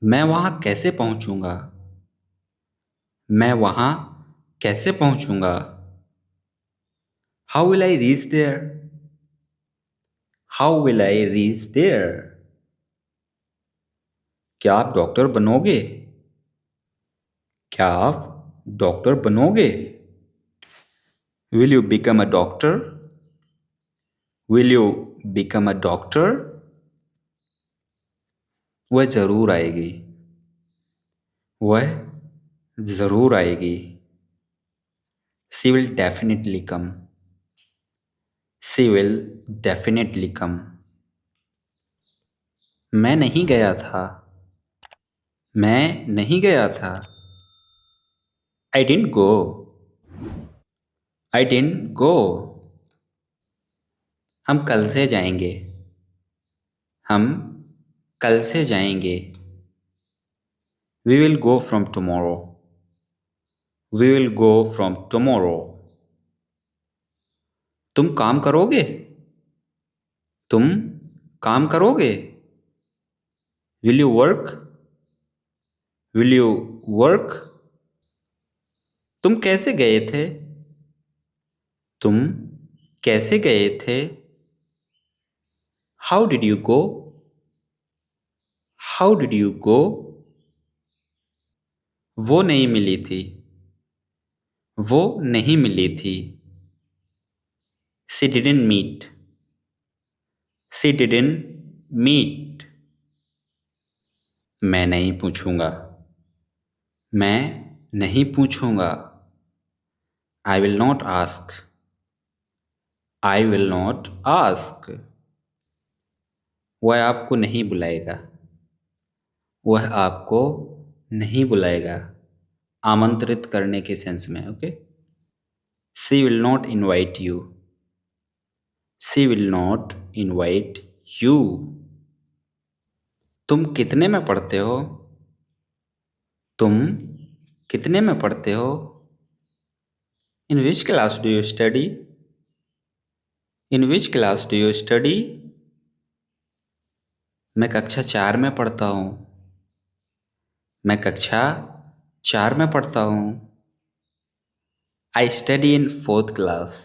मैं वहाँ कैसे पहुँचूँगा? मैं वहाँ कैसे पहुँचूँगा? How will I reach there? How will I reach there? क्या आप डॉक्टर बनोगे? क्या आप डॉक्टर बनोगे? Will you become a doctor? Will you become a doctor? वह जरूर आएगी। वह जरूर आएगी। She will definitely come. She will definitely come. मैं नहीं गया था। मैं नहीं गया था। I didn't go. I didn't go. हम कल से जाएंगे। हम कल से जाएंगे। We will go from tomorrow. We will go from tomorrow. तुम काम करोगे? तुम काम करोगे? Will you work? Will you work? तुम कैसे गए थे? तुम कैसे गए थे? How did you go? How did you go? वो नहीं मिली थी। वो नहीं मिली थी। She didn't meet. She didn't meet. मैं नहीं पूछूंगा। मैं नहीं पूछूंगा। I will not ask. I will not ask. वह आपको नहीं बुलाएगा। वह आपको नहीं बुलाएगा। आमंत्रित करने के सेंस में, okay? She will not invite you. She will not invite you. तुम कितने में पढ़ते हो? तुम कितने में पढ़ते हो? In which class do you study? In which class do you study? मैं कक्षा 4 में पढ़ता हूँ। मैं कक्षा 4 में पढ़ता हूँ। I study in 4th class.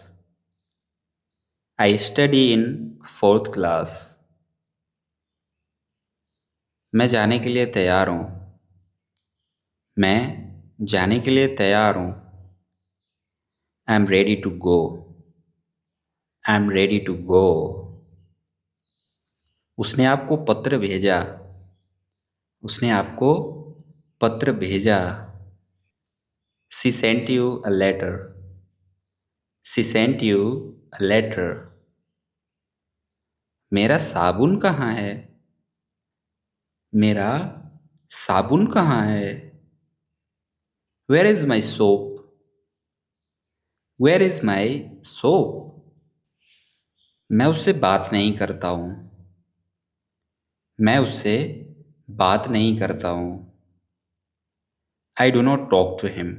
I study in 4th class. मैं जाने के लिए तैयार हूँ। मैं जाने के लिए तैयार हूँ। I'm ready to go. I'm ready to go. उसने आपको पत्र भेजा। उसने आपको पत्र भेजा। She sent you a letter. She sent you a letter. मेरा साबुन कहाँ है? मेरा साबुन कहाँ है? Where is my soap? Where is my soap? मैं उससे बात नहीं करता हूँ। मैं उससे बात नहीं करता हूँ। I do not talk to him.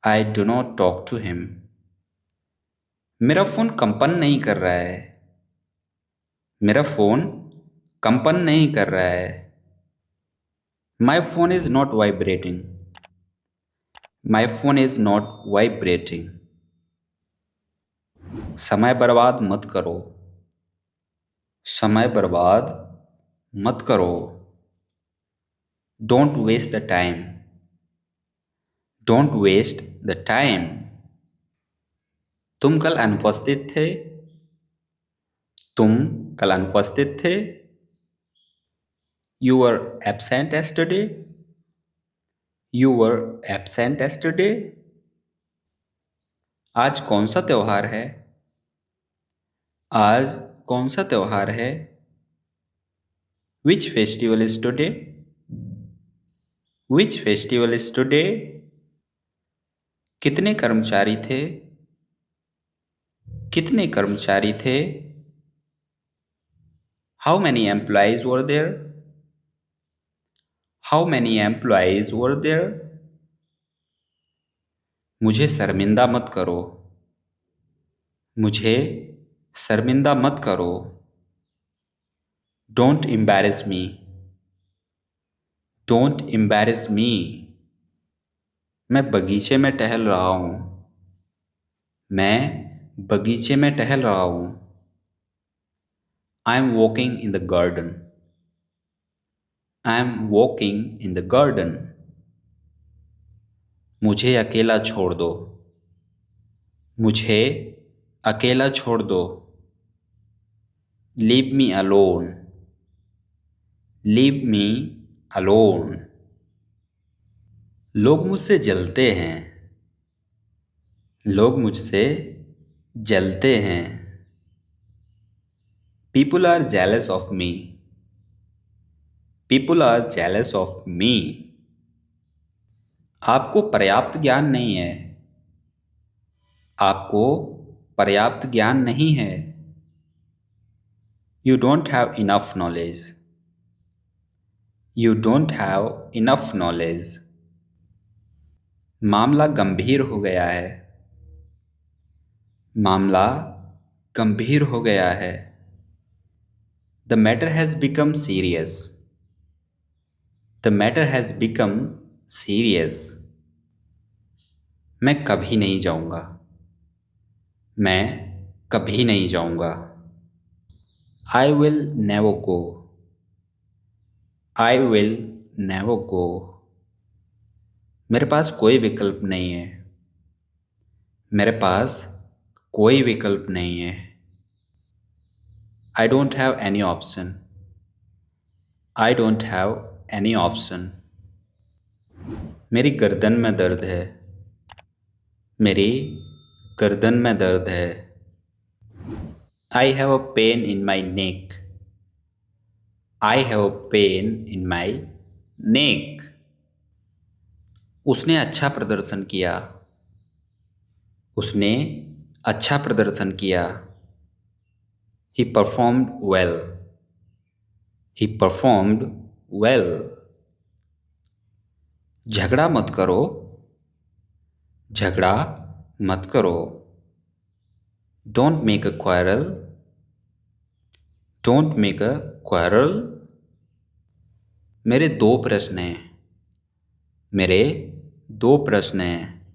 I do not talk to him. मेरा फ़ोन कंपन नहीं कर रहा है। मेरा फ़ोन कंपन नहीं कर रहा है। My phone is not vibrating. My phone is not vibrating. समय बर्बाद मत करो। समय बर्बाद मत करो। Don't waste the time. Don't waste the time. तुम कल अनुपस्थित थे। तुम कल अनुपस्थित थे। You were absent yesterday. You were absent yesterday. आज कौन सा त्योहार है? आज कौन सा त्योहार है? Which festival is today? Which festival is today? कितने कर्मचारी थे? कितने कर्मचारी थे? How many employees were there? How many employees were there? मुझे शर्मिंदा मत करो। मुझे शर्मिंदा मत करो। Don't embarrass me. Don't embarrass me. मैं बगीचे में टहल रहा हूँ। मैं बगीचे में टहल रहा हूँ। I am walking in the garden. I am walking in the garden. मुझे अकेला छोड़ दो। मुझे अकेला छोड़ दो। Leave me alone. Leave me alone. लोग मुझसे जलते हैं। लोग मुझसे जलते हैं। People are jealous of me. People are jealous of me. आपको पर्याप्त ज्ञान नहीं है। आपको पर्याप्त ज्ञान नहीं है। You don't have enough knowledge. You don't have enough knowledge. मामला गंभीर हो गया है। मामला गंभीर हो गया है। The matter has become serious. The matter has become serious. मैं कभी नहीं जाऊंगा। मैं कभी नहीं जाऊंगा। I will never go. I will never go. मेरे पास कोई विकल्प नहीं है। मेरे पास कोई विकल्प नहीं है। I don't have any option. I don't have any option. मेरी गर्दन में दर्द है। मेरी गर्दन में दर्द है। I have a pain in my neck. I have a pain in my neck. उसने अच्छा प्रदर्शन किया। उसने अच्छा प्रदर्शन किया। He performed well. He performed well. झगड़ा मत करो। झगड़ा मत करो। Don't make a quarrel. Don't make a quarrel. मेरे दो प्रश्न हैं। मेरे दो प्रश्न हैं।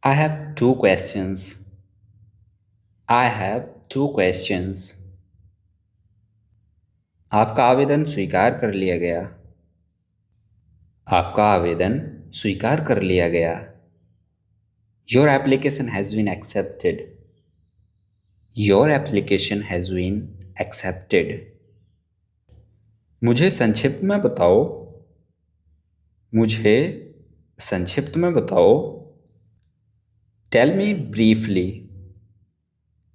I have two questions. I have two questions. आपका आवेदन स्वीकार कर लिया गया। आपका आवेदन स्वीकार कर लिया गया। Your application has been accepted. Your application has been accepted. मुझे संक्षिप्त में बताओ। मुझे संक्षिप्त में बताओ। Tell me briefly.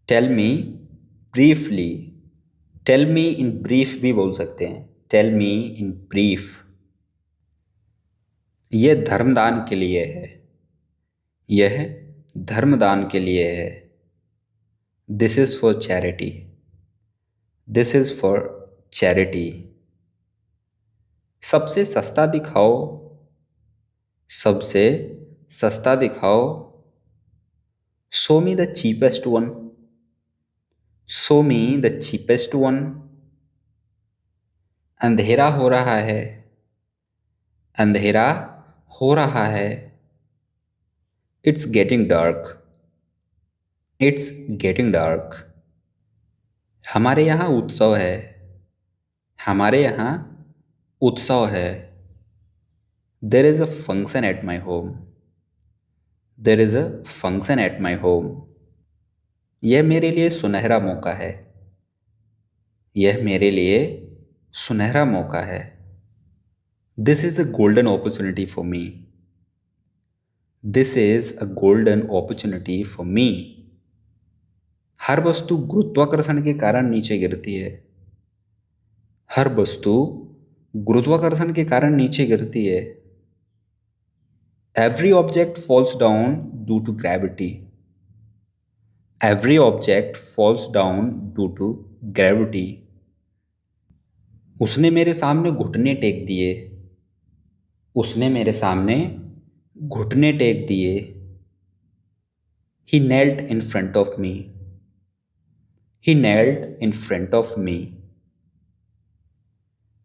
Tell me briefly. Tell me in brief भी बोल सकते हैं। Tell me in brief. यह धर्मदान के लिए है। यह धर्मदान के लिए है। This is for charity. This is for charity. सबसे सस्ता दिखाओ। सबसे सस्ता दिखाओ। Show me the cheapest one. Show me the cheapest one. अंधेरा हो रहा है। अंधेरा हो रहा है। It's getting dark. It's getting dark. हमारे यहाँ उत्सव है। हमारे यहाँ उत्सव है। There is a function at my home. There is a function at my home. यह मेरे लिए सुनहरा मौका है। यह मेरे लिए सुनहरा मौका है। This is a golden opportunity for me. This is a golden opportunity for me. हर वस्तु गुरुत्वाकर्षण के कारण नीचे गिरती है। हर वस्तु गुरुत्वाकर्षण के कारण नीचे गिरती है। Every object falls down due to gravity. Every object falls down due to gravity. उसने मेरे सामने घुटने टेक दिए। उसने मेरे सामने घुटने टेक दिए। ही knelt in front of me. He knelt in front of me.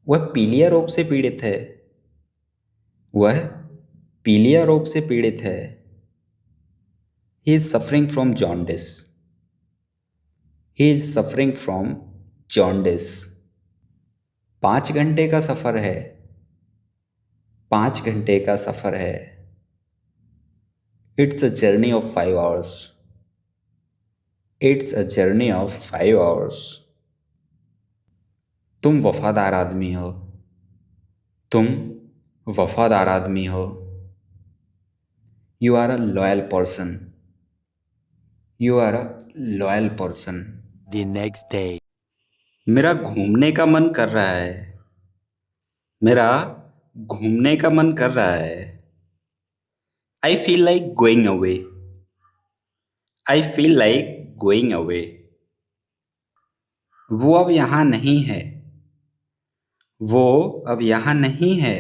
वह पीलिया रोग से पीड़ित है। वह पीलिया रोग से पीड़ित है। He is suffering from jaundice. He is suffering from jaundice. 5 घंटे का सफ़र है। 5 घंटे का सफ़र है। It's a journey of 5 hours। It's a journey of 5 hours। तुम वफादार आदमी हो। तुम वफादार आदमी हो। You are a loyal person. You are a loyal person. The next day. मेरा घूमने का मन कर रहा है। मेरा घूमने का मन कर रहा है। I feel like going away. I feel like going away. वो अब यहाँ नहीं है। वो अब यहाँ नहीं है।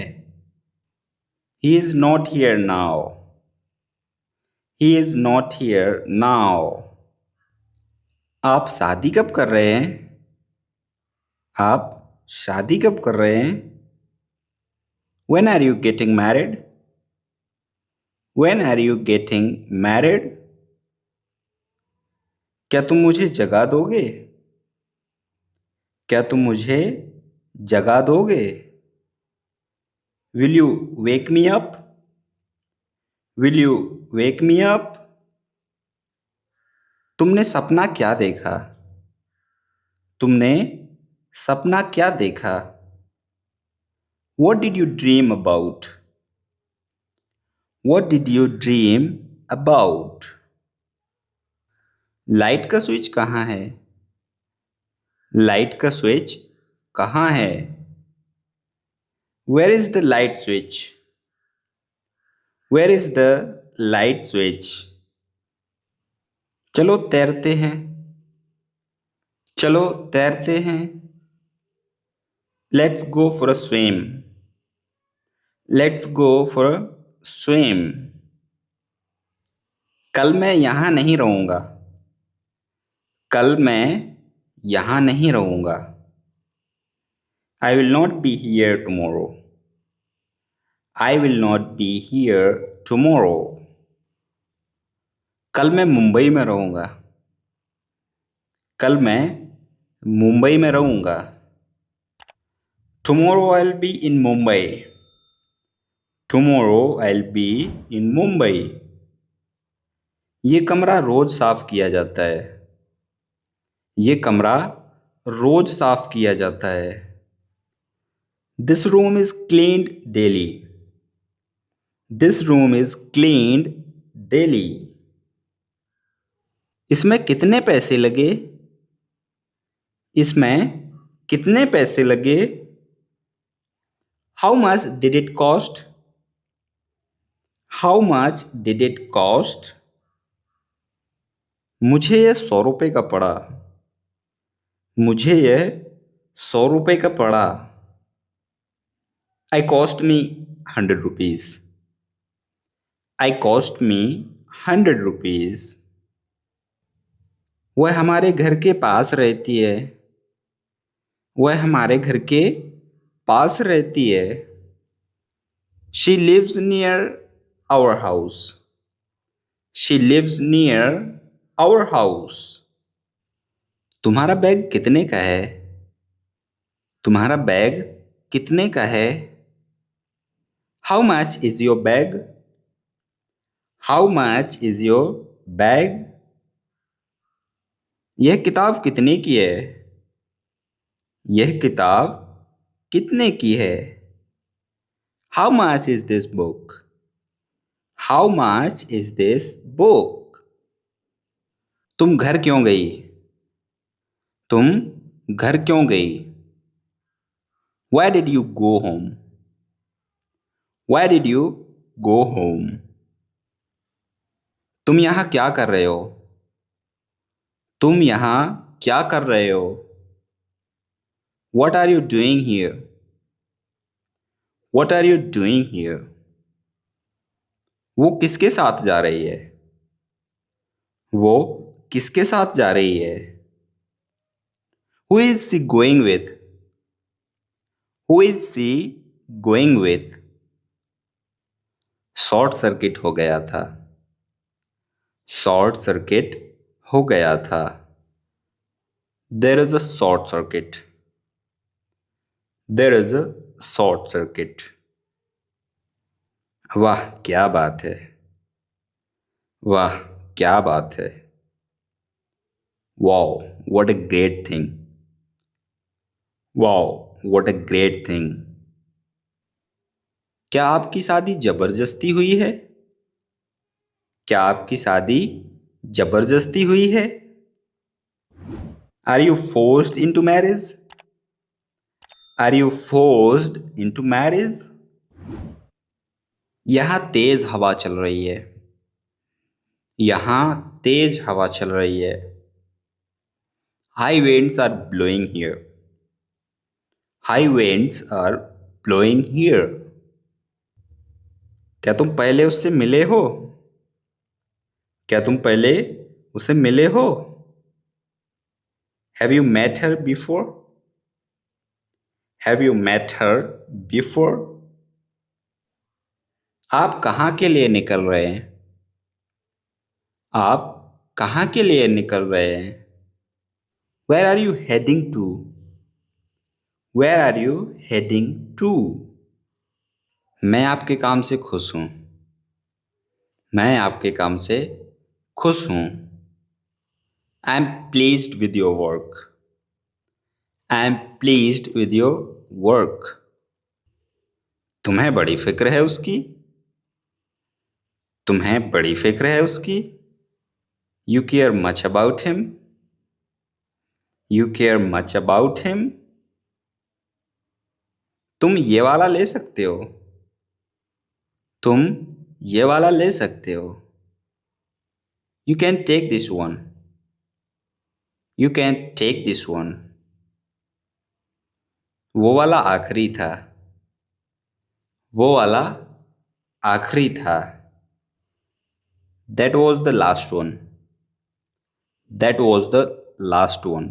He is not here now. He is not here now. आप शादी कब कर रहे हैं? आप शादी कब कर रहे हैं? When are you getting married? When are you getting married? क्या तुम मुझे जगा दोगे? क्या तुम मुझे जगा दोगे? Will you wake me up? Will you wake me up? तुमने सपना क्या देखा? तुमने सपना क्या देखा? What did you dream about? What did you dream about? Light का स्विच कहाँ है? लाइट का स्विच कहाँ है? Where is the light switch? Where is the light switch? चलो तैरते हैं। चलो तैरते हैं। Let's go for a swim. Let's go for a swim. कल मैं यहाँ नहीं रहूँगा। कल मैं यहाँ नहीं रहूँगा। I will not be here tomorrow. I will not be here tomorrow. कल मैं मुंबई में रहूँगा। कल मैं मुंबई में रहूँगा। Tomorrow I'll be in Mumbai. Tomorrow I'll be in Mumbai. ये कमरा रोज साफ किया जाता है। ये कमरा रोज साफ किया जाता है। This room is cleaned daily. This room is cleaned daily. इसमें कितने पैसे लगे? इसमें कितने पैसे लगे? How much did it cost? How much did it cost? मुझे यह 100 रुपये का पड़ा। मुझे यह 100 रुपये का पड़ा। I cost me 100 rupees. I cost me 100 rupees. वह हमारे घर के पास रहती है। वह हमारे घर के पास रहती है। She lives near our house. She lives near our house. तुम्हारा बैग कितने का है? तुम्हारा बैग कितने का है? How much is your bag? How much is your bag? यह किताब कितने की है? यह किताब कितने की है? How much is this book? How much is this book? तुम घर क्यों गई? तुम घर क्यों गई? Why did you go home? Why did you go home? तुम यहाँ क्या कर रहे हो? तुम यहाँ क्या कर रहे हो? What are you doing here? What are you doing here? वो किसके साथ जा रही है? वो किसके साथ जा रही है? Who is she going with? Who is she going with? Short circuit हो गया था। शॉर्ट सर्किट हो गया था। There is a short circuit. There is a short circuit. वाह क्या बात है। वाह क्या बात है। Wow what a great thing. Wow what a great thing. क्या आपकी शादी जबरदस्ती हुई है? क्या आपकी शादी जबरदस्ती हुई है? Are you forced into marriage? Are you forced into marriage? यहां तेज हवा चल रही है। यहां तेज हवा चल रही है। High winds are blowing here. High winds are blowing here. क्या तुम पहले उससे मिले हो? क्या तुम पहले उसे मिले हो? Have you met her before? Have you met her before? आप कहाँ के लिए निकल रहे हैं? आप कहाँ के लिए निकल रहे हैं? Where are you heading to? Where are you heading to? मैं आपके काम से खुश हूँ। मैं आपके काम से खुश हूँ। I M pleased with your work. I am pleased with your work. तुम्हें बड़ी फिक्र है उसकी? तुम्हें बड़ी फिक्र है उसकी? You care much about him? You care much about him? तुम ये वाला ले सकते हो? तुम ये वाला ले सकते हो? You can take this one. You can take this one. वो वाला आखिरी था। वो वाला आखिरी था। That was the last one. That was the last one.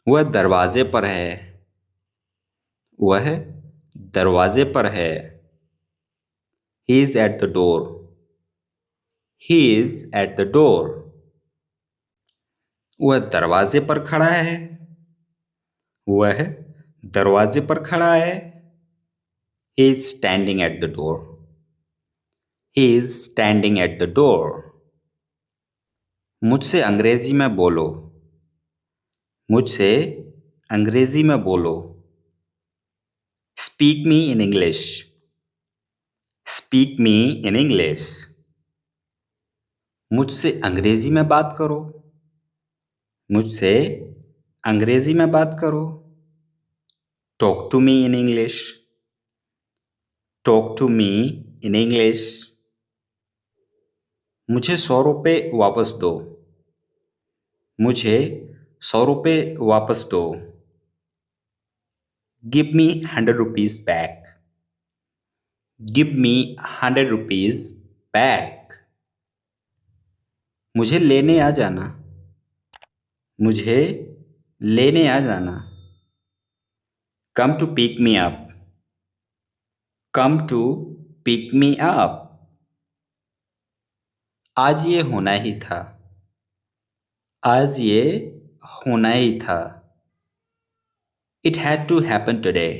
वह दरवाजे पर है। वह दरवाजे पर है। He is at the door. He is at the door. वह दरवाजे पर खड़ा है। वह दरवाजे पर खड़ा है। He is standing at the door. He is standing at the door. मुझसे अंग्रेजी में बोलो। मुझसे अंग्रेजी में बोलो। Speak me in English. Speak me in English. मुझसे अंग्रेजी में बात करो। मुझसे अंग्रेजी में बात करो। Talk to me in English. Talk to me in English. मुझे 100 रुपये वापस दो। मुझे 100 रुपये वापस दो। Give me 100 rupees back. Give me 100 rupees back. मुझे लेने आ जाना। मुझे लेने आ जाना। Come to pick me up. Come to pick me up. आज ये होना ही था। आज ये होना ही था। It had to happen today.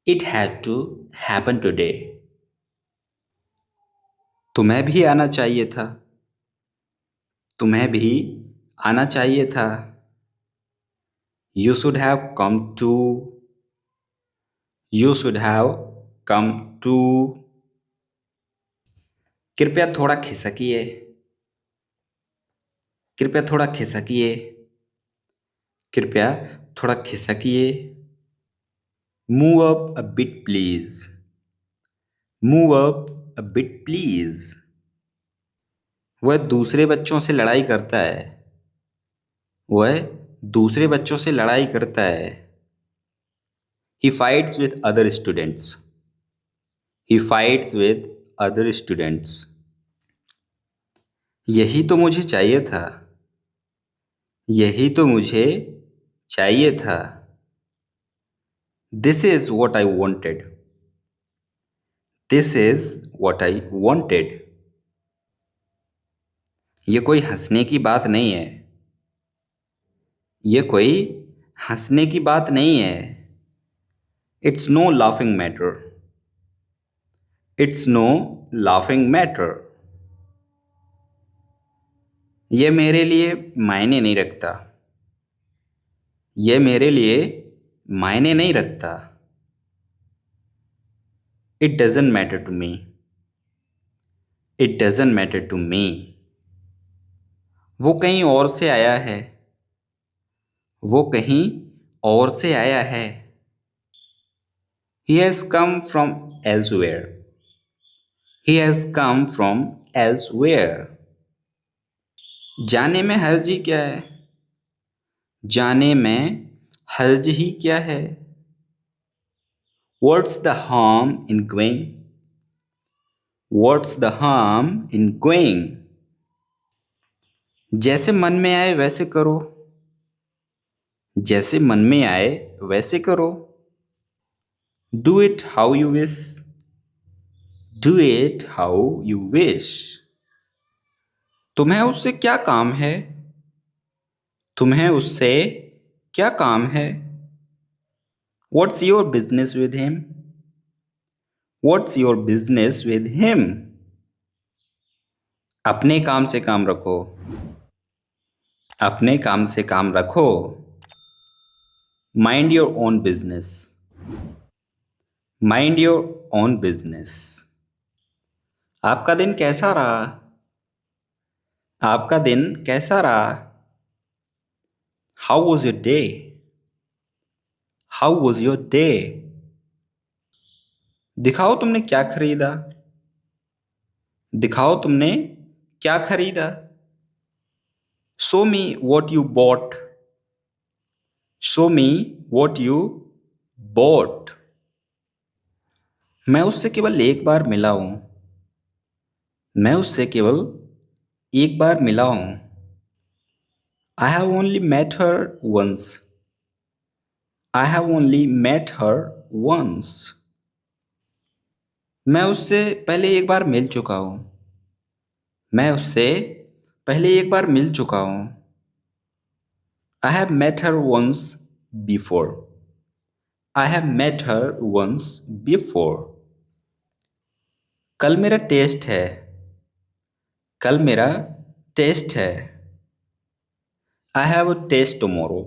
It had to happen today. तुम्हें भी आना चाहिए था। तुम्हें भी आना चाहिए था। You should have come too. You should have come too. कृपया थोड़ा खिसकिए। कृपया थोड़ा खिसकिए। कृपया थोड़ा खिसकिए। Move up a bit please. Move up a bit please. वह दूसरे बच्चों से लड़ाई करता है। वह दूसरे बच्चों से लड़ाई करता है। ही fights with other students. He fights with other students. यही तो मुझे चाहिए था। यही तो मुझे चाहिए था। This is what I wanted. This is what I wanted. ये कोई हंसने की बात नहीं है। ये कोई हंसने की बात नहीं है। It's no laughing matter. It's no laughing matter. ये मेरे लिए मायने नहीं रखता। ये मेरे लिए मायने नहीं रखता। It doesn't matter to me. It doesn't matter to me. वो कहीं और से आया है। वो कहीं और से आया है। He has come from elsewhere. He has come from elsewhere. जाने में हर्ज ही क्या है? जाने में हर्ज ही क्या है? What's the harm in going? What's the harm in going? जैसे मन में आए वैसे करो। जैसे मन में आए वैसे करो। Do it how you wish. Do it how you wish. तुम्हें उससे क्या काम है? तुम्हें उससे क्या काम है? What's your business with him? What's your business with him? अपने काम से काम रखो। अपने काम से काम रखो। Mind your own business. Mind your own business. आपका दिन कैसा रहा? आपका दिन कैसा रहा? How was your day? How was your day? दिखाओ तुमने क्या खरीदा। दिखाओ तुमने क्या खरीदा। Show me what you bought. Show me what you bought. मैं उससे केवल एक बार मिला हूँ। मैं उससे केवल एक बार मिला हूँ। I have only met her once. I have only met her once. मैं उससे पहले एक बार मिल चुका हूँ। मैं उससे पहले एक बार मिल चुका हूँ। I have met her once before. I have met her once before. कल मेरा टेस्ट है। कल मेरा टेस्ट है। I have a test tomorrow.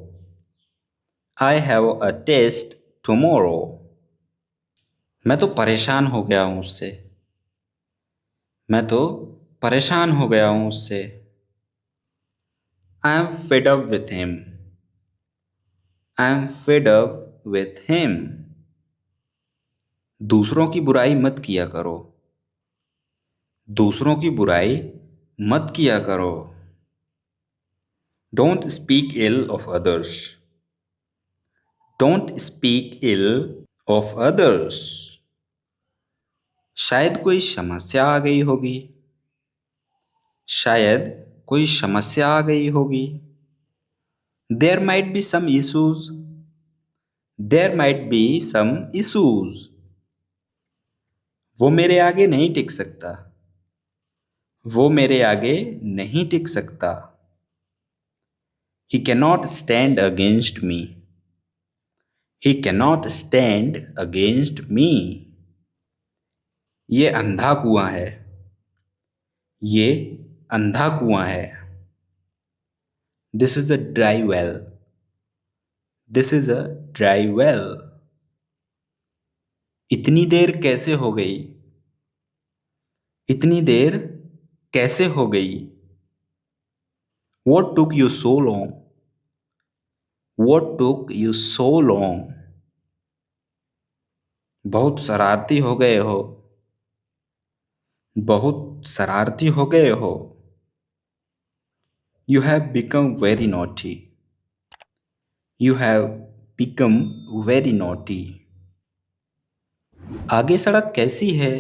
I have a test tomorrow. मैं तो परेशान हो गया हूँ उससे। मैं तो परेशान हो गया हूँ उससे। I am fed up with him. I am fed up with him. दूसरों की बुराई मत किया करो। दूसरों की बुराई मत किया करो। Don't speak ill of others. Don't speak ill of others. शायद कोई समस्या आ गई होगी। शायद कोई समस्या आ गई होगी। There might be some issues. There might be some issues. वो मेरे आगे नहीं टिक सकता। वो मेरे आगे नहीं टिक सकता। He cannot stand against me. He cannot stand against me. ये अंधा कुआं है। ये अंधा कुआं है। This is a dry well. This is a dry well. इतनी देर कैसे हो गई? इतनी देर कैसे हो गई? What took you so long? What took you so long? बहुत शरारती हो गए हो। बहुत शरारती हो गए हो। You have become very naughty. You have become very naughty. आगे सड़क कैसी है?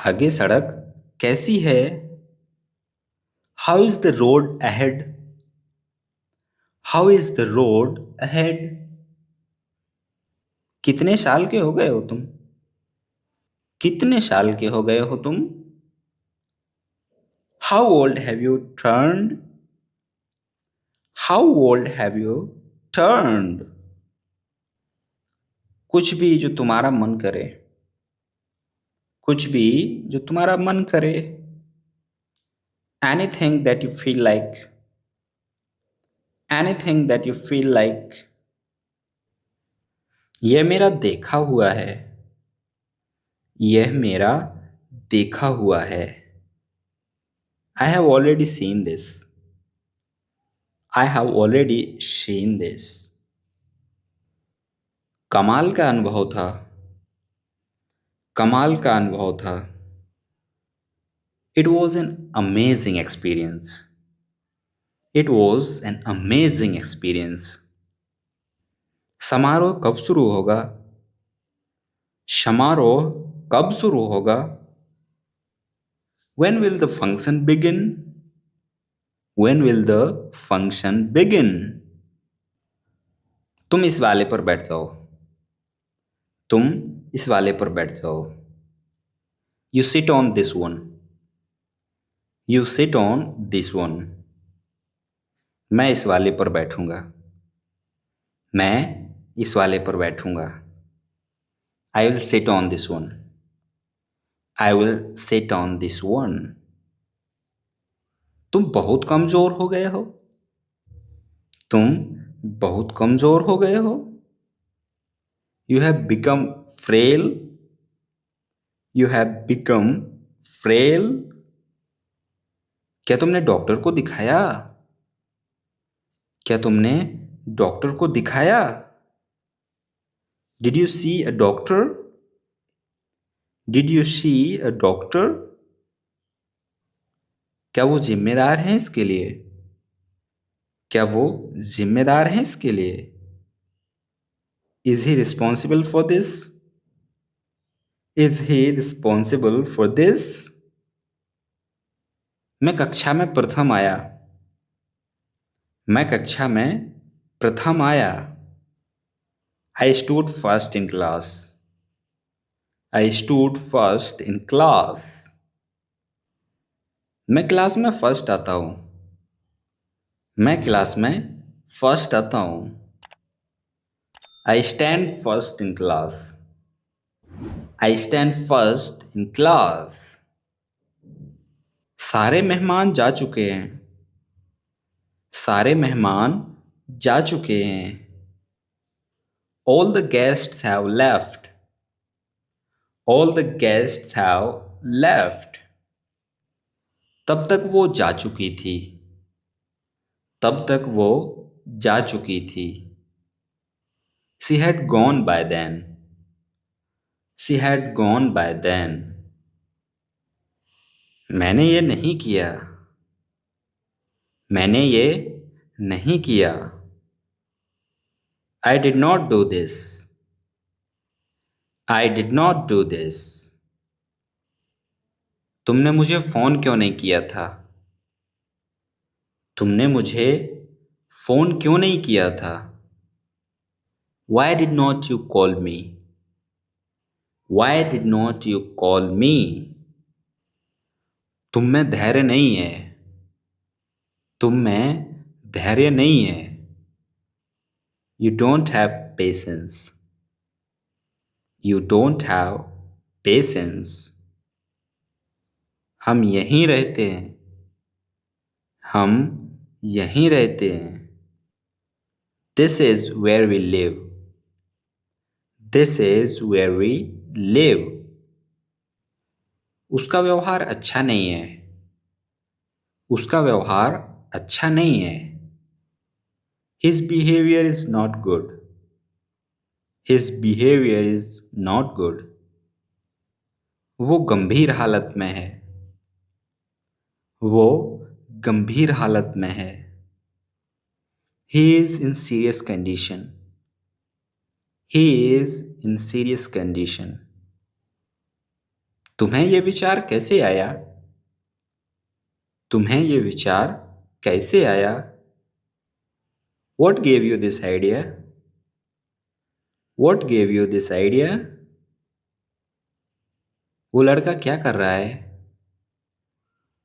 आगे सड़क कैसी है? How is the road ahead? How is the road ahead? कितने साल के हो गए हो तुम? कितने साल के हो गए हो तुम? How old have you turned? How old have you turned? कुछ भी जो तुम्हारा मन करे, कुछ भी जो तुम्हारा मन करे। Anything that you feel like, anything that you feel like. यह मेरा देखा हुआ है, यह मेरा देखा हुआ है। I have already seen this, I have already seen this. कमाल का अनुभव था, कमाल का अनुभव था। It was an amazing experience, it was an amazing experience. समारोह कब शुरू होगा? समारोह कब शुरू होगा? When will the function begin? When will the function begin? तुम इस वाले पर बैठ जाओ, तुम इस वाले पर बैठ जाओ। You sit on this one, you sit on this one। मैं इस वाले पर बैठूंगा, मैं इस वाले पर बैठूंगा। I will sit on this one, I will sit on this one। तुम बहुत कमजोर हो गए हो, तुम बहुत कमजोर हो गए हो। You have become frail, you have become frail। क्या तुमने डॉक्टर को दिखाया? क्या तुमने डॉक्टर को दिखाया? Did you see a doctor? Did you see a doctor? क्या वो जिम्मेदार हैं इसके लिए? क्या वो जिम्मेदार हैं इसके लिए? Is he responsible for this? Is he responsible for this? मैं कक्षा में प्रथम आया, मैं कक्षा में प्रथम आया। I stood first in class, I stood first in class। मैं क्लास में फर्स्ट आता हूँ, मैं क्लास में फर्स्ट आता हूँ। I stand first in class, I stand first in class। सारे मेहमान जा चुके हैं, सारे मेहमान जा चुके हैं। All the guests have left, all the guests have left। तब तक वो जा चुकी थी, तब तक वो जा चुकी थी। She had gone by then, she had gone by then। मैंने ये नहीं किया, मैंने ये नहीं किया। I did not do this, I did not do this। तुमने मुझे फोन क्यों नहीं किया था? तुमने मुझे फोन क्यों नहीं किया था? Why did not you call me? Why did not you call me? तुम में धैर्य नहीं है, तुम में धैर्य नहीं है। You don't have patience, you don't have patience। हम यहीं रहते हैं, हम यहीं रहते हैं। This is where we live, this is where we live। उसका व्यवहार अच्छा नहीं है, उसका व्यवहार अच्छा नहीं है। His behavior is not good, his behavior is not good। वो गंभीर हालत में है, वो गंभीर हालत में है। He is in serious condition, he is in serious condition। तुम्हें ये विचार कैसे आया? तुम्हें ये विचार कैसे आया? What gave you this idea? What gave you this idea? वो लड़का क्या कर रहा है?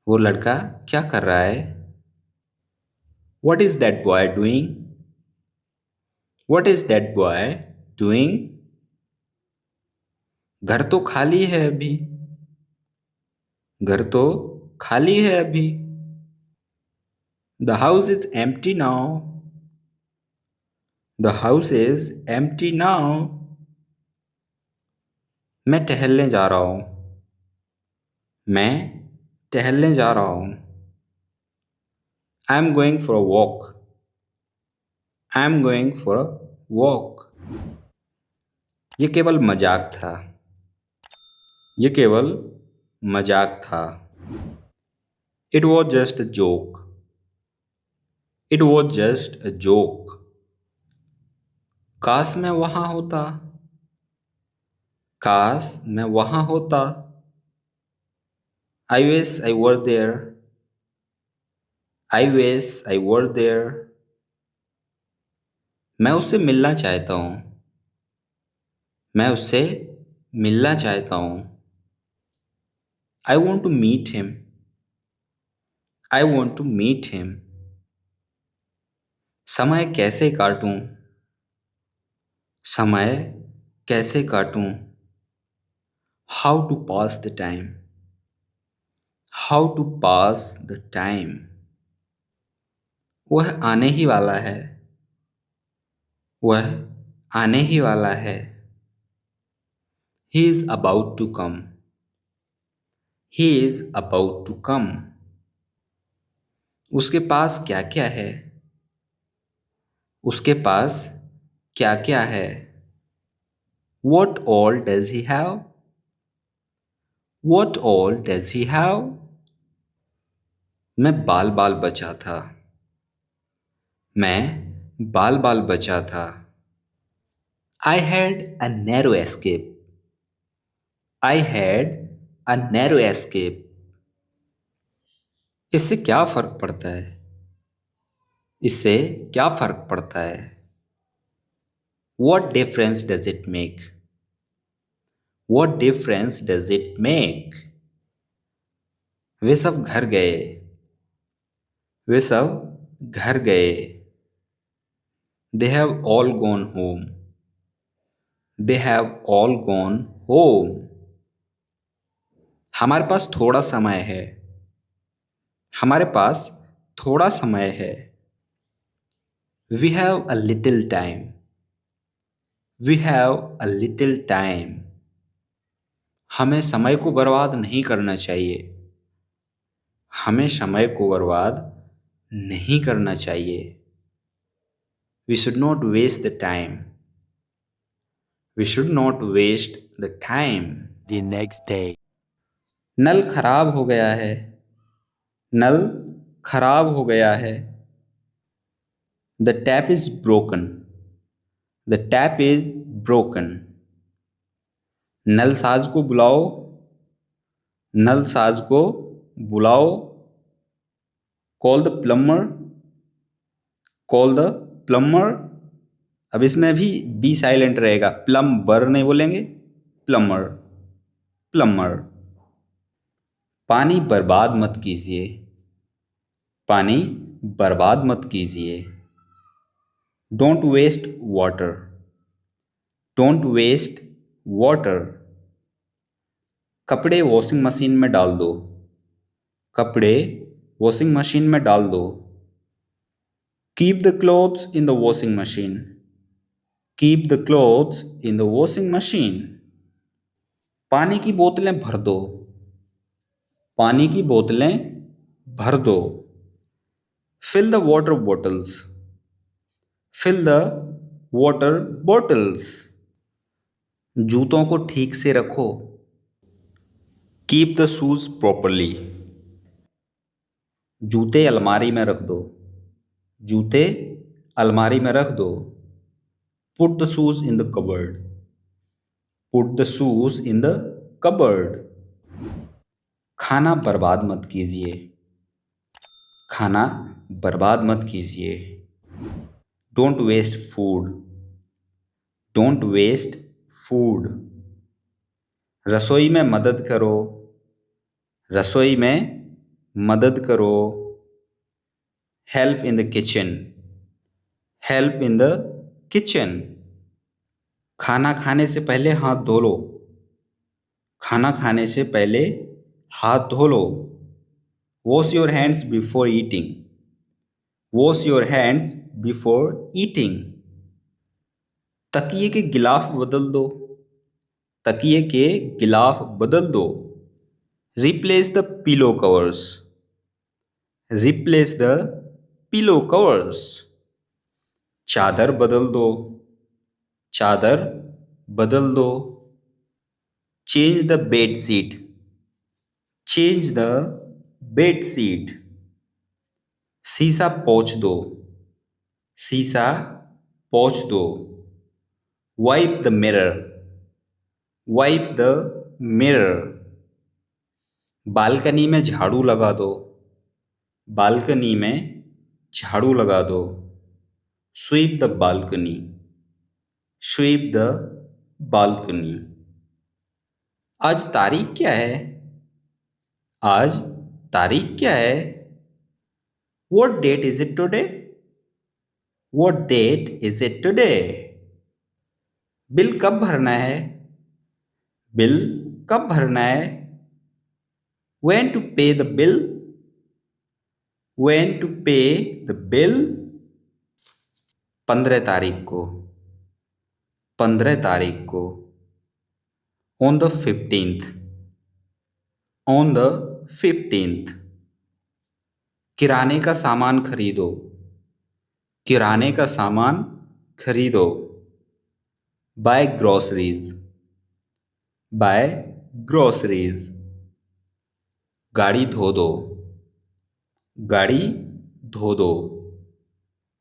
वो लड़का क्या कर रहा है? What is that boy doing? What is that boy doing? घर तो खाली है अभी। घर तो खाली है अभी। The house is empty now. The house is empty now. मैं टहलने जा रहा हूँ। मैं टहलने जा रहा हूँ। I am going for a walk. I am going for a walk. ये केवल मजाक था। ये केवल मजाक था। It was just a joke. It was just a joke. काश मैं वहाँ होता। काश मैं वहाँ होता। I wish I were there. I wish I were there. मैं उससे मिलना चाहता हूँ। मैं उससे मिलना चाहता हूँ। I want to meet him. I want to meet him. समय कैसे काटूं? समय कैसे काटूं? How to pass the time. How to pass the time. वह आने ही वाला है। वह आने ही वाला है। He is about to come. He is about to come. उसके पास क्या क्या है? उसके पास क्या क्या है? What all does he have? What all does he have? मैं बाल बाल बचा था। मैं बाल बाल बचा था। I had a narrow escape. I had a narrow escape. इससे क्या फर्क पड़ता है? इससे क्या फर्क पड़ता है? What difference does it make? What difference does it make? वे सब घर गए। वे सब घर गए। They have all gone home. They have all gone home. हमारे पास थोड़ा समय है। हमारे पास थोड़ा समय है। We have a little time. We have a little time. हमें समय को बर्बाद नहीं करना चाहिए। हमें समय को बर्बाद नहीं करना चाहिए। We should not waste the time. We should not waste the time. The next day. नल खराब हो गया है। नल खराब हो गया है। The tap is broken. The tap is broken. नल साज को बुलाओ। नल साज को बुलाओ। Call the plumber. Call the plumber. अब इसमें भी बी साइलेंट रहेगा। प्लम्बर नहीं बोलेंगे, प्लम्बर। प्लम्बर। पानी बर्बाद मत कीजिए। पानी बर्बाद मत कीजिए। Don't waste water. Don't waste water. कपड़े वॉशिंग मशीन में डाल दो। कपड़े वॉशिंग मशीन में डाल दो। Keep the clothes in the washing machine. Keep the clothes in the washing machine. पानी की बोतलें भर दो। पानी की बोतलें भर दो। Fill the water bottles. Fill the water bottles. जूतों को ठीक से रखो। Keep the shoes properly. जूते अलमारी में रख दो। जूते अलमारी में रख दो। Put the shoes in the cupboard. Put the shoes in the cupboard. खाना बर्बाद मत कीजिए। खाना बर्बाद मत कीजिए। Don't waste food. Don't waste food. रसोई में मदद करो, रसोई में मदद करो। Help in the kitchen, help in the kitchen. खाना खाने से पहले हाथ धो लो, खाना खाने से पहले हाथ धो लो। Wash your hands before eating, wash your hands before eating. तकिए के गिलाफ बदल दो, तकिए के गिलाफ बदल दो। Replace the pillow covers, replace the pillow covers. चादर बदल दो, चादर बदल दो। Change the bed sheet, change the bed sheet. शीशा पोंछ दो, शीशा पोंछ दो। Wipe the mirror, wipe the mirror. Balcony में झाड़ू लगा दो, बालकनी में झाड़ू लगा दो। Sweep the balcony, sweep the balcony. आज तारीख क्या है, आज तारीख क्या है। What date is it today? What date is it today? Bill कब भरना है, बिल कब भरना है। When to pay the bill? When to pay the bill? 15 तारीख को, 15 तारीख को। On the 15th, on the 15th। किराने का सामान खरीदो, किराने का सामान खरीदो। Buy groceries, buy groceries। गाड़ी धो दो, गाड़ी धो दो।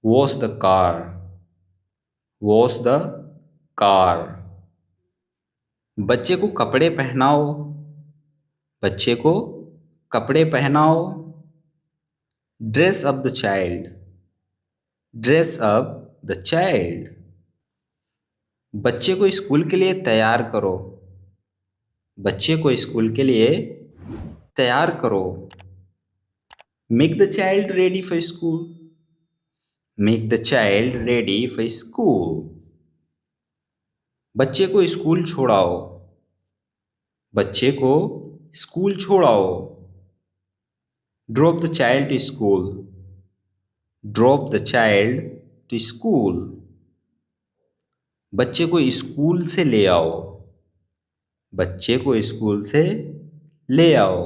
Wash the car, wash the car। बच्चे को कपड़े पहनाओ, बच्चे को कपड़े पहनाओ। Dress up the child, dress up the child. बच्चे को स्कूल के लिए तैयार करो, बच्चे को स्कूल के लिए तैयार करो। Make the child ready for school, make the child ready for school. बच्चे को स्कूल छोड़ाओ, बच्चे को स्कूल छोड़ाओ। Drop the child to school, drop the child to school. बच्चे को स्कूल से ले आओ, बच्चे को स्कूल से ले आओ।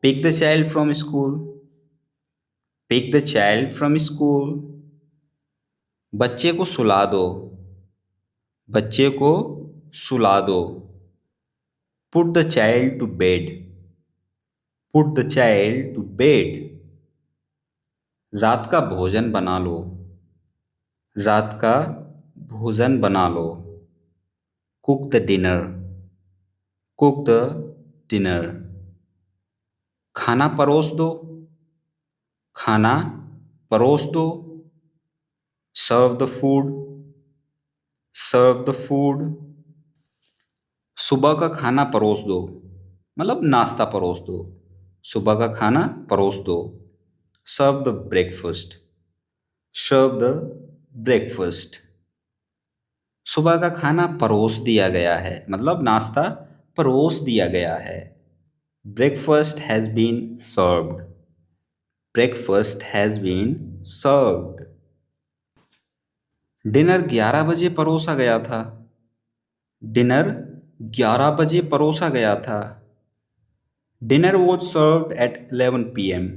Pick the child from school, pick the child from school. बच्चे को सुला दो, बच्चे को सुला दो। Put the child to bed, put the child to bed. रात का भोजन बना लो, रात का भोजन बना लो। Cook the dinner, cook the dinner. खाना परोस दो, खाना परोस दो। Serve the food, serve the food. सुबह का खाना परोस दो, मतलब नाश्ता परोस दो। सुबह का खाना परोस दो। Serve the breakfast, serve the breakfast. सुबह का खाना परोस दिया गया है, मतलब नाश्ता परोस दिया गया है। Breakfast has been served, breakfast has been served. Dinner 11 बजे परोसा गया था, डिनर 11 बजे परोसा गया था। Dinner was served at 11 PM,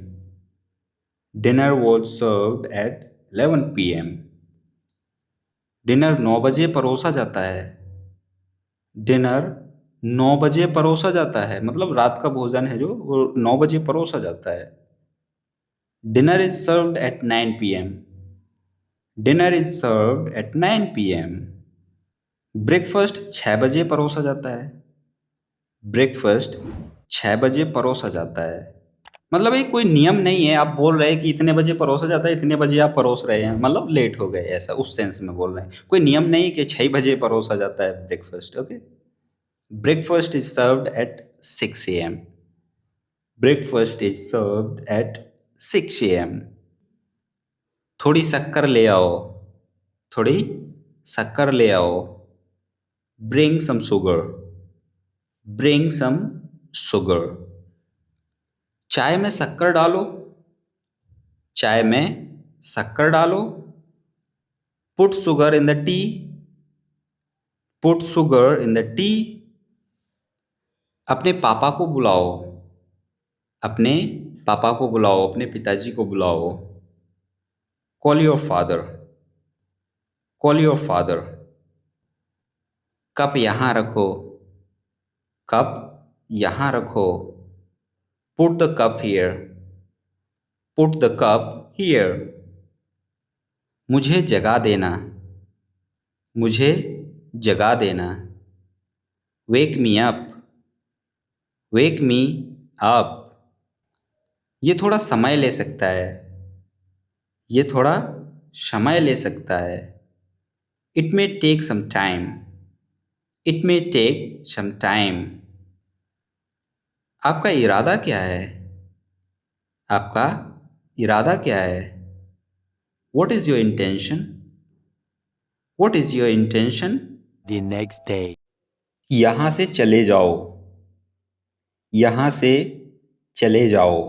dinner was served at 11 PM। Dinner 9 बजे परोसा जाता है, डिनर 9 बजे परोसा जाता है, मतलब रात का भोजन है जो वो 9 बजे परोसा जाता है। Dinner is served at 9 PM, dinner is served at 9 PM। Breakfast 6 बजे परोसा जाता है, ब्रेकफास्ट 6 बजे परोसा जाता है। मतलब ये कोई नियम नहीं है, आप बोल रहे हैं कि इतने बजे परोसा जाता है, इतने बजे आप परोस रहे हैं, मतलब लेट हो गए, ऐसा उस सेंस में बोल रहे हैं। कोई नियम नहीं कि 6 बजे परोसा जाता है breakfast. Okay, Breakfast is served at 6 a.m. Breakfast is served at 6 a.m. थोड़ी शक्कर ले आओ. थोड़ी शक्कर ले आओ. Bring some sugar. Bring some sugar. चाय में शक्कर डालो. चाय में शक्कर डालो. Put sugar in the tea. Put sugar in the tea. अपने पापा को बुलाओ. अपने पापा को बुलाओ. अपने पिताजी को बुलाओ. Call your father. Call your father. Cup यहाँ रखो. कप यहाँ रखो. Put the cup here. Put the cup here. मुझे जगा देना. मुझे जगा देना. Wake me up. Wake me up. ये थोड़ा समय ले सकता है. ये थोड़ा समय ले सकता है. It may take some time. It may take some time. आपका इरादा क्या है? आपका इरादा क्या है? What is your intention? What is your intention? The next day. यहाँ से चले जाओ. यहाँ से चले जाओ.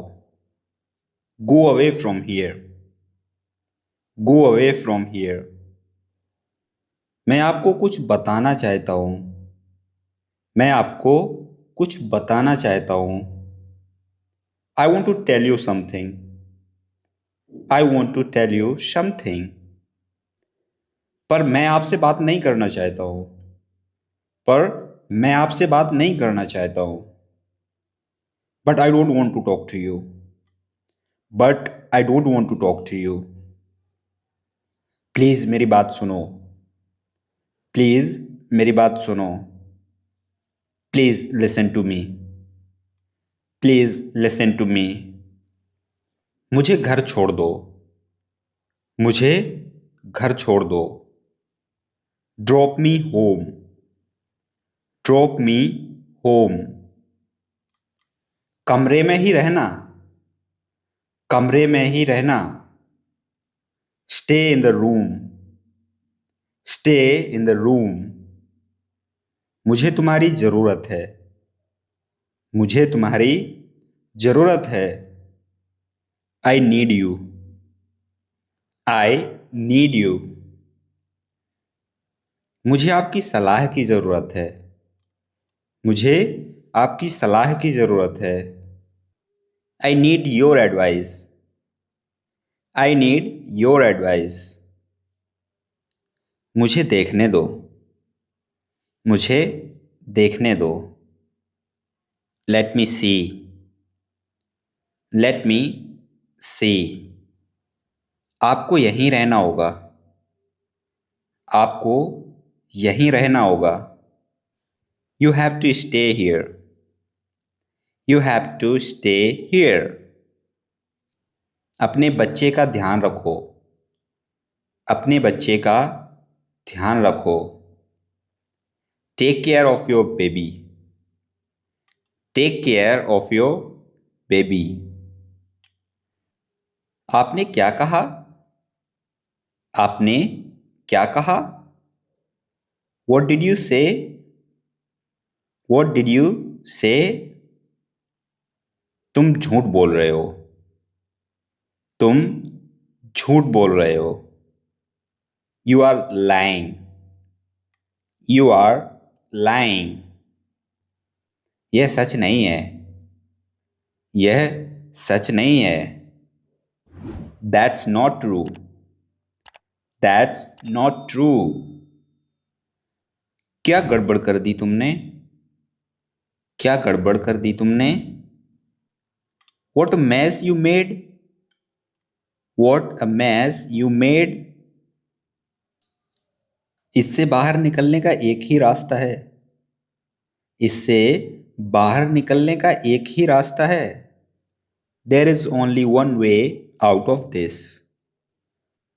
Go away from here. Go away from here. मैं आपको कुछ बताना चाहता हूँ. मैं आपको कुछ बताना चाहता हूँ. I want to tell you something. I want to tell you something. पर मैं आपसे बात नहीं करना चाहता हूँ. पर मैं आपसे बात नहीं करना चाहता हूँ. But I don't want to talk to you. But I don't want to talk to you. Please मेरी बात सुनो. प्लीज़ मेरी बात सुनो. Please listen to me. Please listen to me. मुझे घर छोड़ दो. मुझे घर छोड़ दो. Drop me home. Drop me home. कमरे में ही रहना. कमरे में ही रहना. Stay in the room. Stay in the room. मुझे तुम्हारी ज़रूरत है. मुझे तुम्हारी ज़रूरत है. I need you. I need you. मुझे आपकी सलाह की ज़रूरत है. मुझे आपकी सलाह की ज़रूरत है. I need your advice. I need your advice. मुझे देखने दो. मुझे देखने दो. Let me see. Let me see. आपको यहीं रहना होगा. आपको यहीं रहना होगा. You have to stay here. You have to stay here. अपने बच्चे का ध्यान रखो. अपने बच्चे का ध्यान रखो. Take care of your baby. Take care of your baby. आपने क्या कहा? आपने क्या कहा? What did you say? What did you say? तुम झूठ बोल रहे हो. तुम झूठ बोल रहे हो. You are lying. You are lying. यह सच नहीं है. यह सच नहीं है. That's not true. That's not true. क्या गड़बड़ कर दी तुमने? क्या गड़बड़ कर दी तुमने? What a mess you made. What a mess you made. इससे बाहर निकलने का एक ही रास्ता है. इससे बाहर निकलने का एक ही रास्ता है. There is only one way out of this.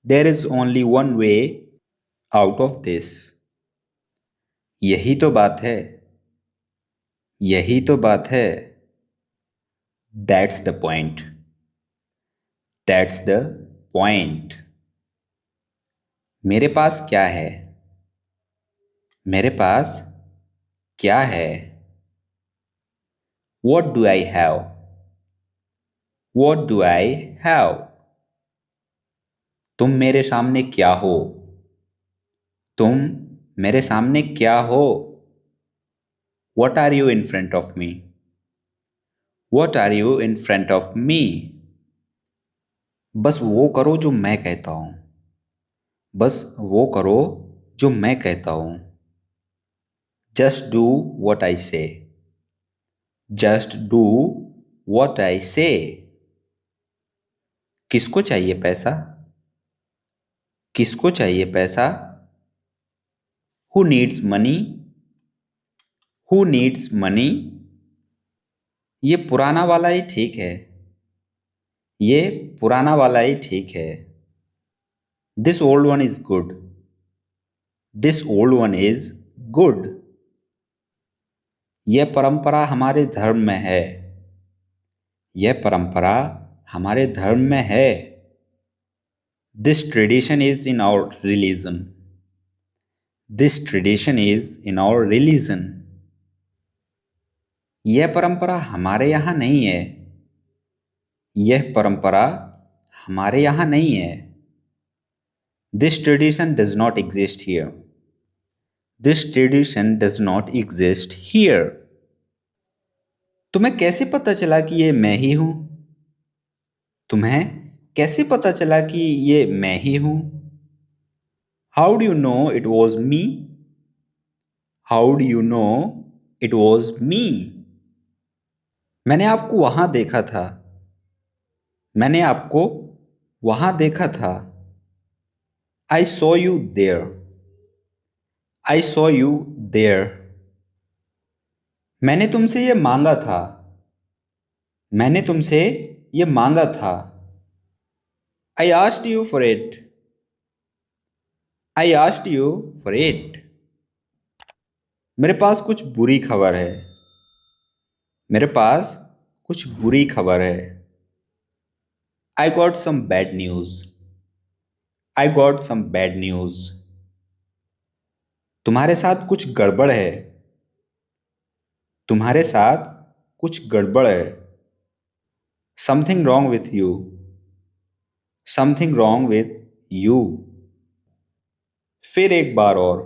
There is only one way out of this. यही तो बात है. यही तो बात है। That's the point. That's the point. मेरे पास क्या है? मेरे पास क्या है? What do I have? What do I have? तुम मेरे सामने क्या हो? तुम मेरे सामने क्या हो? What are you in front of me? What are you in front of me? बस वो करो जो मैं कहता हूँ। बस वो करो जो मैं कहता हूँ। Just do what I say. Just do what I say. किसको चाहिए पैसा? किसको चाहिए पैसा? Who needs money? Who needs money? ये पुराना वाला ही ठीक है। ये पुराना वाला ही ठीक है। This old one is good. This old one is good. यह परंपरा हमारे धर्म में है। यह परंपरा हमारे धर्म में है। This tradition is in our religion. This tradition is in our religion. यह परंपरा हमारे यहाँ नहीं है। यह परंपरा हमारे यहाँ नहीं है। This tradition does not exist here. This tradition does not exist here. तुम्हें कैसे पता चला कि ये मैं ही हूं? तुम्हें कैसे पता चला कि ये मैं ही हूं? How do you know it was me? How do you know it was me? मैंने आपको वहां देखा था। मैंने आपको वहां देखा था। I saw you there. I saw you there. मैंने तुमसे ये मांगा था। मैंने तुमसे ये मांगा था। I asked you for it. I asked you for it. मेरे पास कुछ बुरी खबर है। मेरे पास कुछ बुरी खबर है। I got some bad news. I got some bad news. तुम्हारे साथ कुछ गड़बड़ है। तुम्हारे साथ कुछ गड़बड़ है। Something wrong with you. Something wrong with you. फिर एक बार और।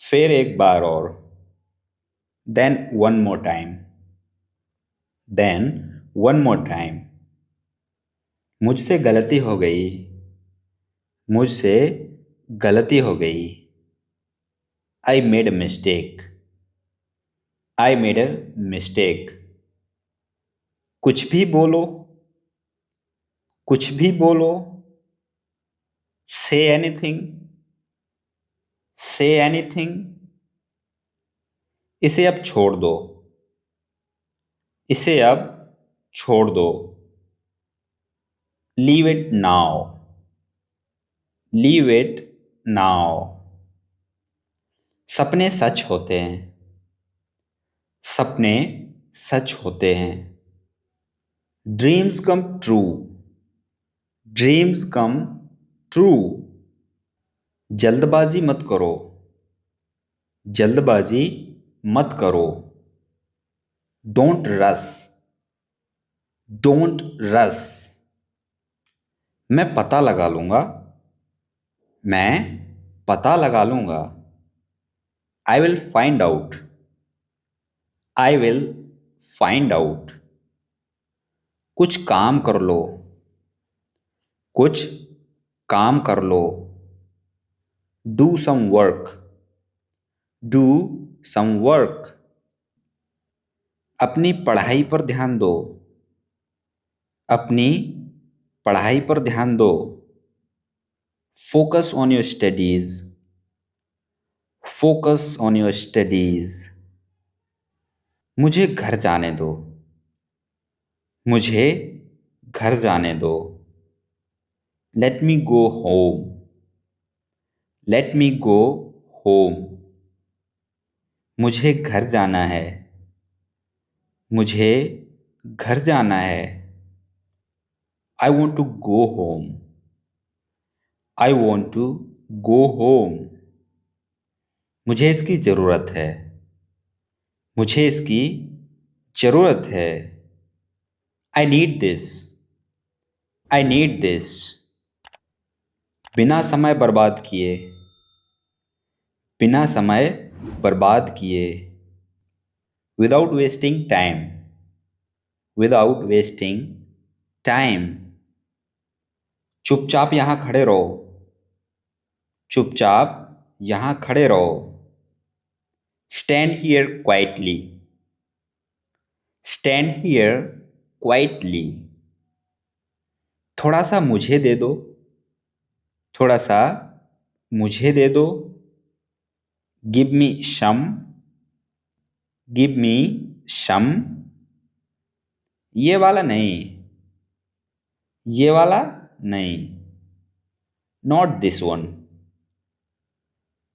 फिर एक बार और। Then one more time. Then one more time. मुझसे गलती हो गई। मुझसे गलती हो गई। I made a mistake. I made a mistake. कुछ भी बोलो। कुछ भी बोलो। Say anything. Say anything. इसे अब छोड़ दो। इसे अब छोड़ दो। Leave it now. Leave it now. सपने सच होते हैं। सपने सच होते हैं। Dreams come true. Dreams come true. जल्दबाजी मत करो। जल्दबाजी मत करो। Don't rush. Don't rush. मैं पता लगा लूंगा। मैं पता लगा लूंगा। I will find out. I will find out. कुछ काम कर लो। कुछ काम कर लो। Do some work. Do some work. अपनी पढ़ाई पर ध्यान दो। अपनी पढ़ाई पर ध्यान दो। Focus on your studies. Focus on your studies. मुझे घर जाने दो। मुझे घर जाने दो। Let me go home. Let me go home. मुझे घर जाना है। मुझे घर जाना है। I want to go home. I want to go home. मुझे इसकी ज़रूरत है। मुझे इसकी ज़रूरत है। I need this. I need this. बिना समय बर्बाद किए। बिना समय बर्बाद किए। Without wasting time. Without wasting time. चुपचाप यहाँ खड़े रहो। चुपचाप यहाँ खड़े रहो। Stand here quietly. Stand here quietly. थोड़ा सा मुझे दे दो। थोड़ा सा मुझे दे दो। गिव मी सम। गिव मी सम। ये वाला नहीं। ये वाला नहीं। Not this one.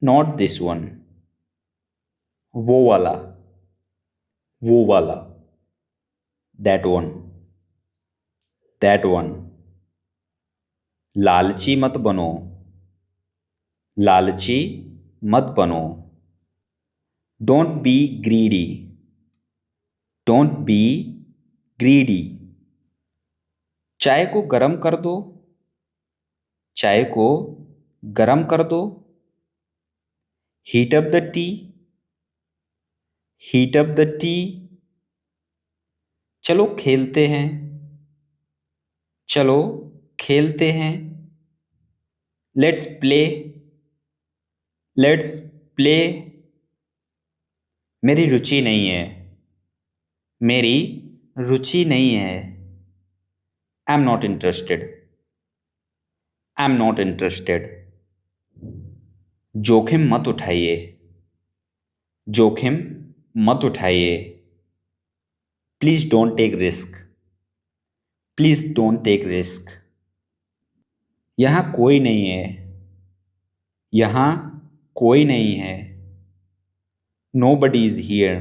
Not this one. वो वाला। वो वाला। That one. That one. लालची मत बनो। लालची मत बनो। Don't be greedy. Don't be greedy. चाय को गरम कर दो। चाय को गरम कर दो। Heat up the tea. Heat up the tea. चलो खेलते हैं। चलो खेलते हैं। Let's play. Let's play. मेरी रुचि नहीं है। मेरी रुचि नहीं है। I am not interested. I am not interested. जोखिम मत उठाइए। जोखिम मत उठाइए। Please don't take risk. Please don't take risk. यहाँ कोई नहीं है। यहाँ कोई नहीं है। Nobody is here.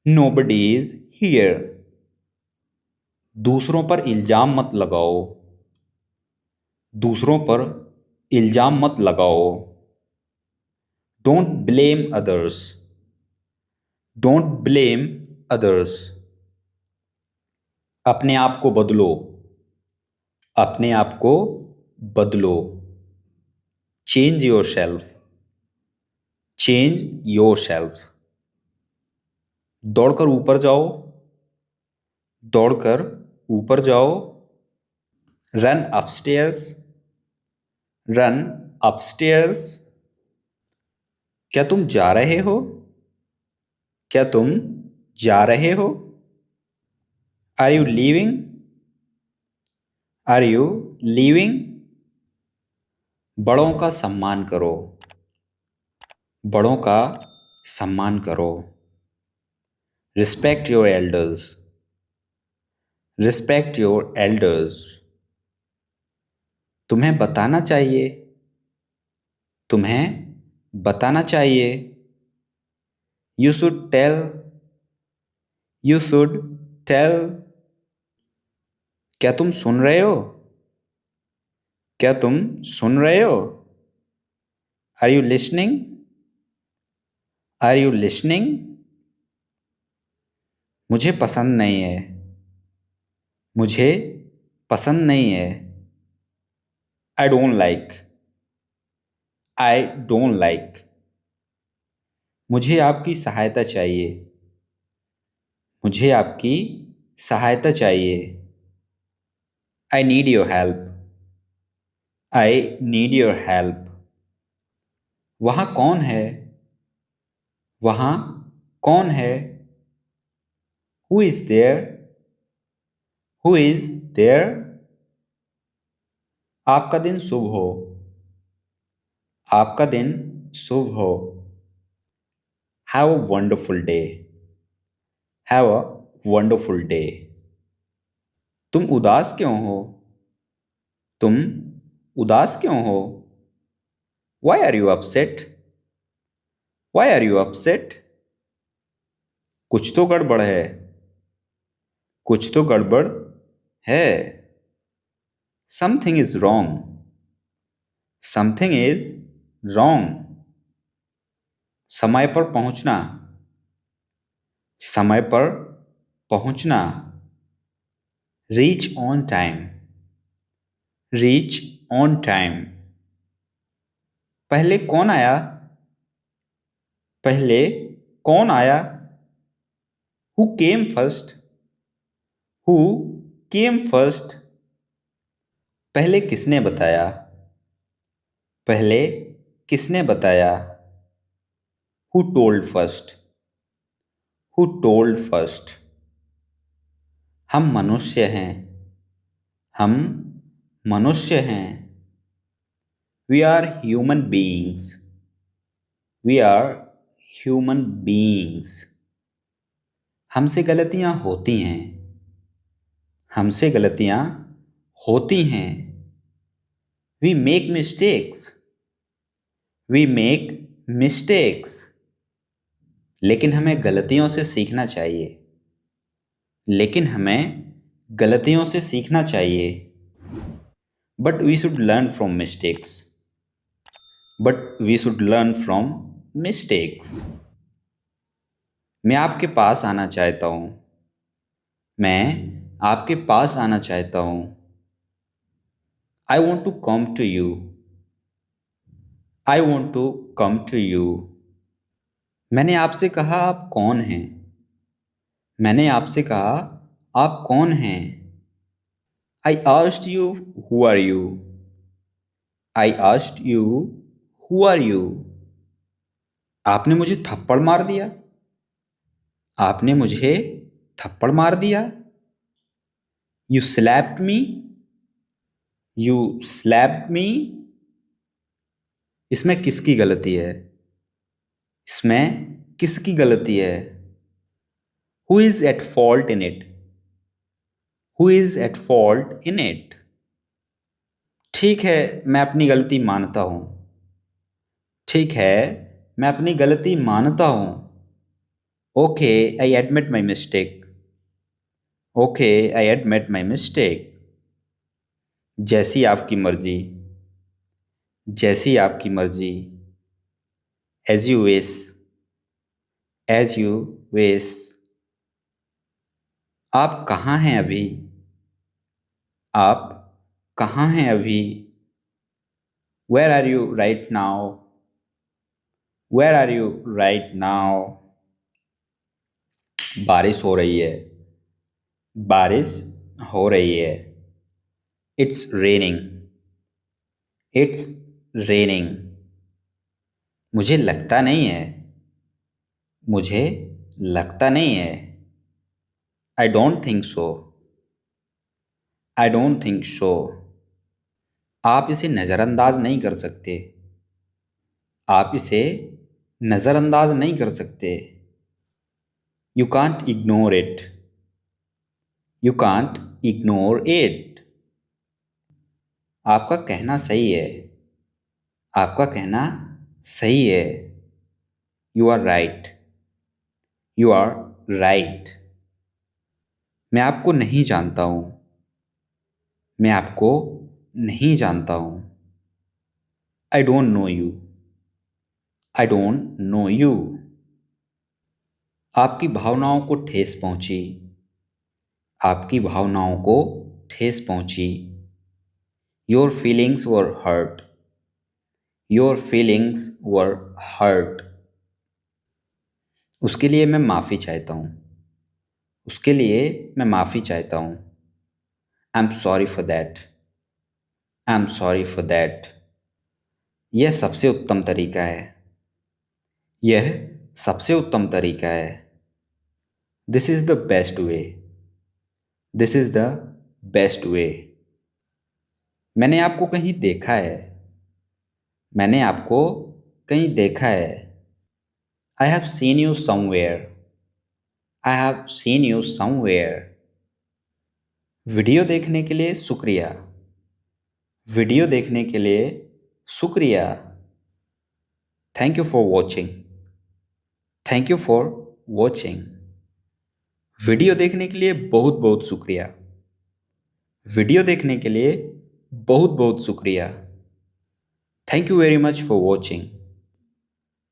Nobody is here. दूसरों पर इल्जाम मत लगाओ। दूसरों पर इल्जाम मत लगाओ। Don't blame others. Don't blame others. अपने आप को बदलो। अपने आप को बदलो। Change your self. Change your self. दौड़कर ऊपर जाओ। दौड़कर ऊपर जाओ। Run upstairs. Run upstairs. क्या तुम जा रहे हो? क्या तुम जा रहे हो? Are you leaving? Are you leaving? बड़ों का सम्मान करो। बड़ों का सम्मान करो। Respect your elders. Respect your elders. तुम्हें बताना चाहिए। तुम्हें बताना चाहिए। You should tell. You should tell. क्या तुम सुन रहे हो? क्या तुम सुन रहे हो? Are you listening? Are you listening? मुझे पसंद नहीं है। मुझे पसंद नहीं है। I don't like. I don't like. मुझे आपकी सहायता चाहिए। मुझे आपकी सहायता चाहिए। I need your help. I need your help. वहाँ कौन है? वहाँ कौन है? Who is there? Who is there? आपका दिन शुभ हो। आपका दिन शुभ हो। Have a wonderful day. Have a wonderful day. तुम उदास क्यों हो? तुम उदास क्यों हो? Why are you upset? Why are you upset? कुछ तो गड़बड़ है। कुछ तो गड़बड़ है। Something is wrong. Something is wrong. समय पर पहुंचना। समय पर पहुंचना। Reach on time. Reach on time. पहले कौन आया? पहले कौन आया? Who came first? Who came first? पहले किसने बताया? पहले किसने बताया? Who told first? Who told first? हम मनुष्य हैं। हम मनुष्य हैं। We are human beings. We are human beings. हमसे गलतियां होती हैं। हमसे गलतियां होती हैं। We make mistakes. We make mistakes. लेकिन हमें गलतियों से सीखना चाहिए। लेकिन हमें गलतियों से सीखना चाहिए। But we should learn from mistakes. But we should learn from mistakes. मैं आपके पास आना चाहता हूँ। मैं आपके पास आना चाहता हूँ। I want to come to you. I want to come to you. मैंने आपसे कहा आप कौन हैं? मैंने आपसे कहा आप कौन हैं? I asked you who are you? I asked you who are you? आपने मुझे थप्पड़ मार दिया। आपने मुझे थप्पड़ मार दिया। You slapped me. You slapped me. इसमें किसकी गलती है? इसमें किसकी गलती है? Who is at fault in it? Who is at fault in it? ठीक है, मैं अपनी गलती मानता हूं। ठीक है, मैं अपनी गलती मानता हूं। Okay, I admit my mistake. Okay, I admit my mistake. जैसी आपकी मर्जी। जैसी आपकी मर्जी। As you wish. As you wish. आप कहाँ हैं अभी? आप कहाँ हैं अभी? Where are you right now? Where are you right now? बारिश हो रही है। बारिश हो रही है। It's raining. It's raining. मुझे लगता नहीं है। मुझे लगता नहीं है। I don't think so. I don't think so. आप इसे नज़रअंदाज नहीं कर सकते। आप इसे नज़रअंदाज नहीं कर सकते। You can't ignore it. You can't ignore it. आपका कहना सही है। आपका कहना सही है। You are right. You are right. मैं आपको नहीं जानता हूँ। मैं आपको नहीं जानता हूँ। I don't know you. I don't know you. आपकी भावनाओं को ठेस पहुंची। आपकी भावनाओं को ठेस पहुंची। Your feelings were hurt. Your feelings were hurt. उसके लिए मैं माफ़ी चाहता हूँ। उसके लिए मैं माफ़ी चाहता हूँ। I'm sorry for that. I'm sorry for that. यह सबसे उत्तम तरीका है। यह सबसे उत्तम तरीका है। This is the best way. This is the best way. मैंने आपको कहीं देखा है। मैंने आपको कहीं देखा है। I have seen you somewhere. I have seen you somewhere. Video देखने के लिए शुक्रिया। वीडियो देखने के लिए शुक्रिया। Thank you for watching. Thank you for watching. Video देखने के लिए बहुत बहुत शुक्रिया। वीडियो देखने के लिए बहुत बहुत शुक्रिया। Thank you very much for watching.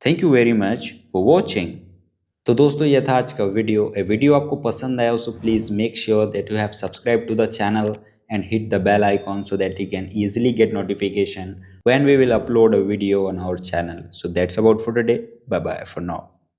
Thank you very much for watching. तो दोस्तों ये था आज का वीडियो। वीडियो आपको पसंद आया so please make sure that you have subscribe to the channel and hit the bell icon so that you can easily get notification when we will upload a video on our channel. So that's about for today. Bye bye for now.